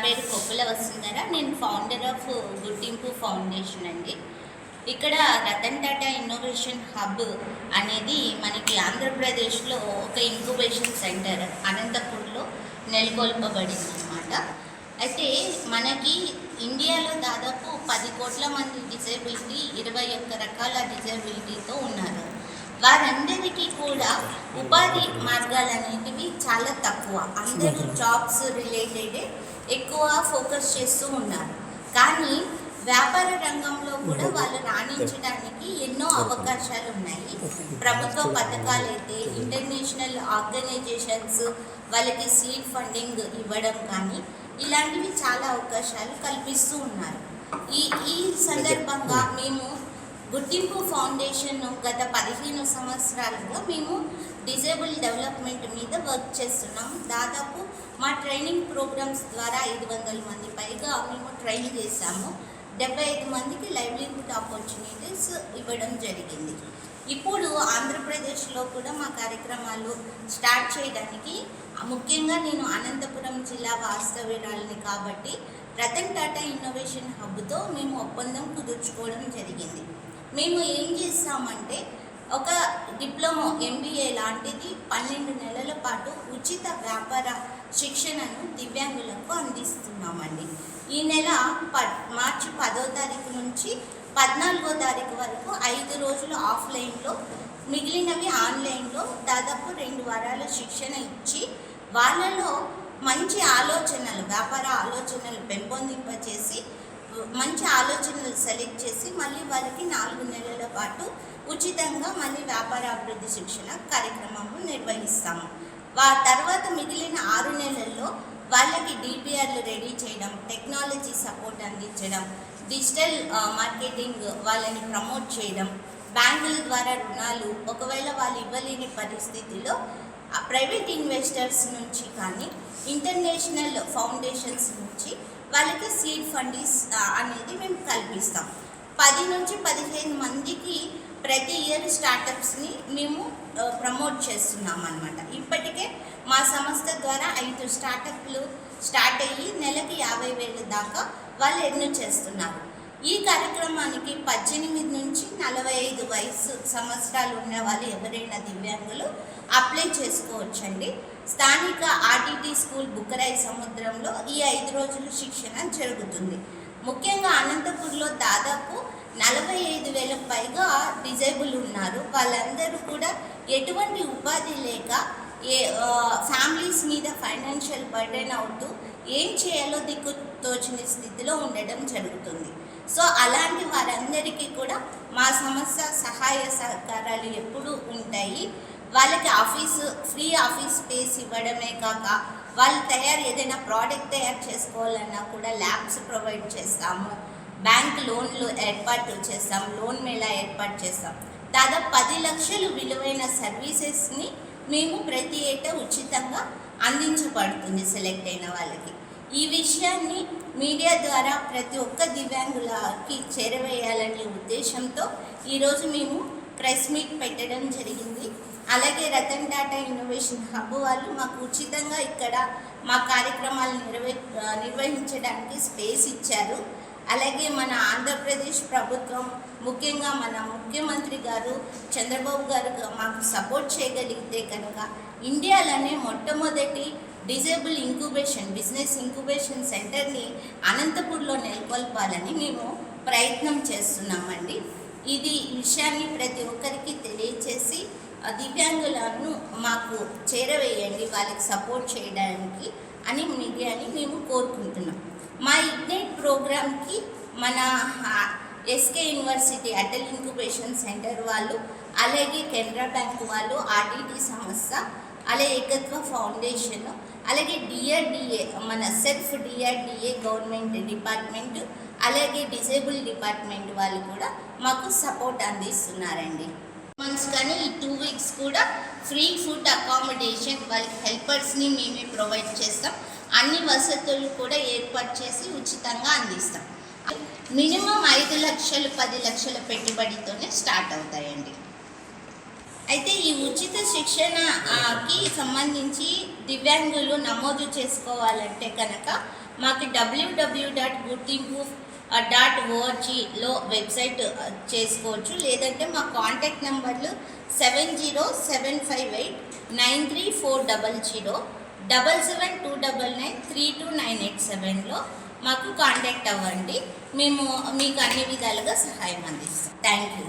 పేరు కొప్పుల వసుంధర. నేను founder of గుర్తింపు ఫౌండేషన్ అండి. ఇక్కడ రతన్ టాటా ఇన్నోవేషన్ హబ్ అనేది మనకి ఆంధ్రప్రదేశ్లో ఒక ఇంక్యుబేషన్ సెంటర్ అనంతపూర్లో నెలకొల్పబడింది అన్నమాట. అయితే మనకి ఇండియాలో దాదాపు 10 కోట్ల మంది డిజేబిలిటీ 21 రకాల డిజేబిలిటీతో ఉన్నారు. వారందరికీ కూడా ఉపాధి మార్గాలు అనేటివి చాలా తక్కువ. అందరూ జాబ్స్ రిలేటెడే ఎక్కువ ఫోకస్ చేస్తూ ఉన్నారు. కానీ వ్యాపార రంగంలో కూడా వాళ్ళు రాణించడానికి ఎన్నో అవకాశాలు ఉన్నాయి. ప్రభుత్వ పథకాలు అయితే, ఇంటర్నేషనల్ ఆర్గనైజేషన్స్ వాళ్ళకి సీడ్ ఫండింగ్ ఇవ్వడం కానీ ఇలాంటివి చాలా అవకాశాలు కల్పిస్తూ ఉన్నారు. ఈ సందర్భంగా మేము గుర్తింపు ఫౌండేషన్ గత 15 సంవత్సరాలుగా మేము డిజేబుల్ డెవలప్మెంట్ మీద వర్క్ చేస్తున్నాం. దాదాపు మా ట్రైనింగ్ ప్రోగ్రామ్స్ ద్వారా 500 మంది పైగా మేము ట్రైన్ చేశాము. 75 మందికి లైవ్లీహుడ్ ఆపర్చునిటీస్ ఇవ్వడం జరిగింది. ఇప్పుడు ఆంధ్రప్రదేశ్లో కూడా మా కార్యక్రమాలు స్టార్ట్ చేయడానికి ముఖ్యంగా నేను అనంతపురం జిల్లా వాస్తవ్యురాలిని కాబట్టి రతన్ టాటా ఇన్నోవేషన్ హబ్తో మేము ఒప్పందం కుదుర్చుకోవడం జరిగింది. మేము ఏం చేస్తామంటే ఒక డిప్లొమా MBA లాంటిది 12 నెలల పాటు ఉచిత వ్యాపార శిక్షణను దివ్యాంగులకు అందిస్తున్నామండి. ఈ నెల మార్చి 10వ తారీఖు నుంచి 14వ తారీఖు వరకు 5 రోజులు ఆఫ్లైన్లో, మిగిలినవి ఆన్లైన్లో దాదాపు 2 వారాల శిక్షణ ఇచ్చి వాళ్ళలో మంచి ఆలోచనలు, వ్యాపార ఆలోచనలు పెంపొందింపచేసి మంచి ఆలోచనలు సెలెక్ట్ చేసి మళ్ళీ వాళ్ళకి 4 నెలల పాటు ఉచితంగా మళ్ళీ వ్యాపార అభివృద్ధి శిక్షణ కార్యక్రమము నిర్వహిస్తాము. తర్వాత మిగిలిన 6 నెలల్లో వాళ్ళకి DPRలు రెడీ చేయడం, టెక్నాలజీ సపోర్ట్ అందించడం, డిజిటల్ మార్కెటింగ్ వాళ్ళని ప్రమోట్ చేయడం, బ్యాంకుల ద్వారా రుణాలు ఒకవేళ వాళ్ళు ఇవ్వలేని పరిస్థితిలో ప్రైవేట్ ఇన్వెస్టర్స్ నుంచి కానీ ఇంటర్నేషనల్ ఫౌండేషన్స్ నుంచి వాళ్ళకి సీడ్ ఫండ్స్ అనేది మేము కల్పిస్తాం. 10 నుంచి 15 మందికి ప్రతి ఇయర్ స్టార్టప్స్ని మేము ప్రమోట్ చేస్తున్నాం అన్నమాట. ఇప్పటికే మా సంస్థ ద్వారా 5 స్టార్టప్లు స్టార్ట్ అయ్యి నెలకి 50,000 దాకా వాళ్ళు ఎర్న్ చేస్తున్నారు. ఈ కార్యక్రమానికి 18 నుంచి 45 వయసు సంవత్సరాలు ఉన్న వాళ్ళు ఎవరైనా దివ్యాంగులు అప్లై చేసుకోవచ్చండి. స్థానిక RTT స్కూల్ బుక్కరాయి సముద్రంలో ఈ 5 రోజులు శిక్షణ జరుగుతుంది. ముఖ్యంగా అనంతపూర్లో దాదాపు 45,000 పైగా డిజేబుల్ ఉన్నారు. వాళ్ళందరూ కూడా ఎటువంటి ఉపాధి లేక ఫ్యామిలీస్ మీద ఫైనాన్షియల్ బర్డెన్ అవుతూ ఏం చేయాలో దిక్కు తోచని స్థితిలో ఉండడం జరుగుతుంది. సో అలాంటి వారందరికీ కూడా మా సంస్థ సహాయ సహకారాలు ఎప్పుడూ ఉంటాయి. వాళ్ళకి ఫ్రీ ఆఫీస్ స్పేస్ ఇవ్వడమే కాక వాళ్ళు ఏదైనా ప్రోడక్ట్ తయారు చేసుకోవాలన్నా కూడా ల్యాబ్స్ ప్రొవైడ్ చేస్తాము. బ్యాంక్ లోన్లు ఏర్పాటు చేస్తాం, లోన్ మేళా ఏర్పాటు చేస్తాం. దాదాపు 10 లక్షలు విలువైన సర్వీసెస్ని మేము ప్రతి ఏటా ఉచితంగా అందించబడుతుంది సెలెక్ట్ అయిన వాళ్ళకి. ఈ విషయాన్ని మీడియా ద్వారా ప్రతి ఒక్క దివ్యాంగులకి చేరవేయాలనే ఉద్దేశంతో ఈరోజు మేము ప్రెస్ మీట్ పెట్టడం జరిగింది. అలాగే రతన్ టాటా ఇన్నోవేషన్ హబ్ వాళ్ళు మాకు ఉచితంగా ఇక్కడ మా కార్యక్రమాలు నిర్వహించడానికి స్పేస్ ఇచ్చారు. అలాగే మన ఆంధ్రప్రదేశ్ ప్రభుత్వం, ముఖ్యంగా మన ముఖ్యమంత్రి గారు చంద్రబాబు గారు మాకు సపోర్ట్ చేయగలిగితే కనుక ఇండియాలోనే మొట్టమొదటి డిజేబుల్ బిజినెస్ ఇంక్యుబేషన్ సెంటర్ని అనంతపూర్లో నెలకొల్పాలని మేము ప్రయత్నం చేస్తున్నామండి. ఈ విషయాన్ని ప్రతి ఒక్కరికి తెలియచేసి దివ్యాంగులను మాకు చేరవేయండి, వాళ్ళకి సపోర్ట్ చేయడానికి అని మీడియాని మేము కోరుకుంటున్నాం. మా ఇగ్నైట్ ప్రోగ్రామ్కి మన SK university Atal incubation centre వాళ్ళు, అలాగే కెనరా బ్యాంక్ వాళ్ళు, RTT సంస్థ, అలాగే ఏకత్వ ఫౌండేషన్, అలాగే DRDA మన సెల్ఫ్ DRDA గవర్నమెంట్ డిపార్ట్మెంట్, అలాగే డిజేబుల్ డిపార్ట్మెంట్ వాళ్ళు కూడా మాకు సపోర్ట్ అందిస్తున్నారండి. మంత్స్ కానీ ఈ 2 వీక్స్ కూడా ఫ్రీ ఫుడ్ అకామిడేషన్, వాళ్ళకి హెల్పర్స్ని మేమే ప్రొవైడ్ చేస్తాం. అన్ని వసతులు కూడా ఏర్పాటు చేసి ఉచితంగా అందిస్తాం. మినిమం 5 లక్షలు 10 లక్షల పెట్టుబడితోనే స్టార్ట్ అవుతాయండి. అయితే ఈ ఉచిత శిక్షణకి సంబంధించి దివ్యాంగులు నమోదు చేసుకోవాలంటే కనుక మాకు www.goodteamproof.orgలో వెబ్సైట్ చేసుకోవచ్చు. లేదంటే మా కాంటాక్ట్ నెంబర్లు 70758934000 7729932987లో మాకు కాంటాక్ట్ అవ్వండి. మేము మీకు అన్ని విధాలుగా సహాయం అందిస్తాం. Thank you.